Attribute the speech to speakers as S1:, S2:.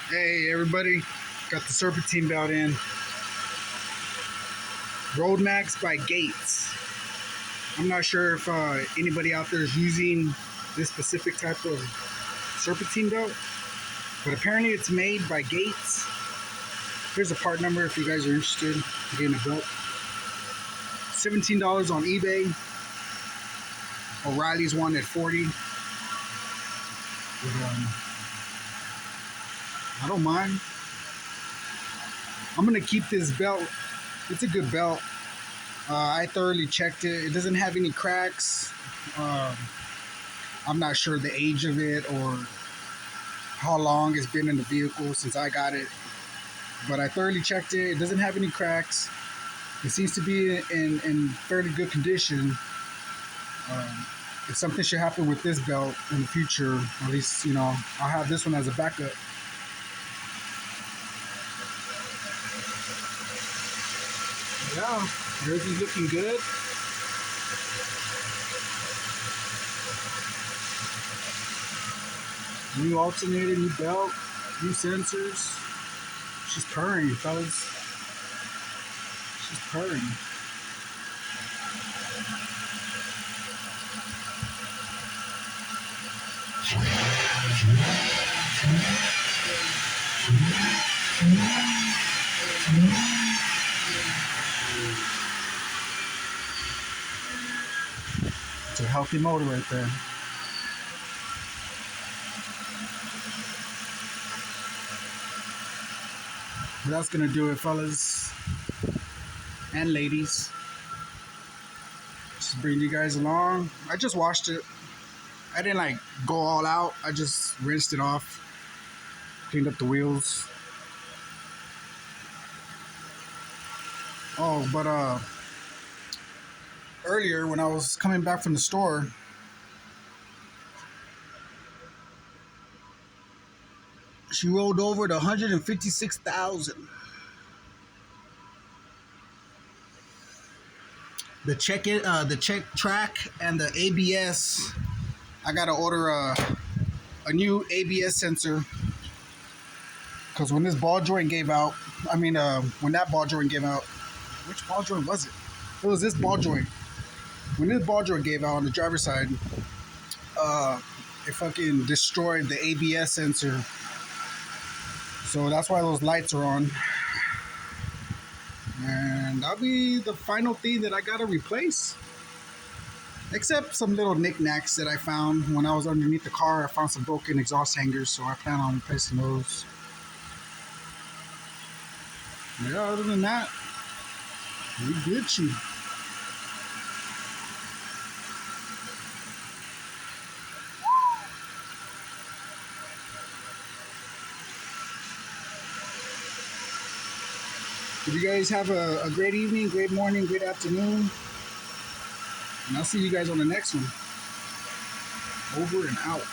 S1: Hey everybody, got the Serpentine belt in. Roadmax by Gates. I'm not sure if anybody out there is using this specific type of Serpentine belt, but apparently it's made by Gates. Here's a part number if you guys are interested in getting a belt. $17 on eBay. O'Reilly's one at $40. But, I don't mind. I'm gonna keep this belt. It's a good belt. I thoroughly checked it. It doesn't have any cracks. I'm not sure the age of it or how long it's been in the vehicle since I got it, but I thoroughly checked it. It doesn't have any cracks. It seems to be in fairly good condition. If something should happen with this belt in the future, at least, I'll have this one as a backup. Yeah, everything's looking good. New alternator, new belt, new sensors. She's purring, fellas. She's purring. It's a healthy motor right there. But that's gonna do it, fellas and ladies. Just bring you guys along. I just washed it. I didn't go all out. I just rinsed it off, cleaned up the wheels. Oh, but earlier when I was coming back from the store, she rolled over to 156,000. The check track and the ABS. I gotta order a new ABS sensor because when this ball joint gave out, when that ball joint gave out, which ball joint was it? It was this ball joint. When this ball joint gave out on the driver's side, it fucking destroyed the ABS sensor. So that's why those lights are on. And that'll be the final thing that I gotta replace. Except some little knickknacks that I found when I was underneath the car. I found some broken exhaust hangers, so I plan on replacing those. Yeah, other than that, we Gucci. Did you guys have a great evening, great morning, great afternoon? And I'll see you guys on the next one. Over and out.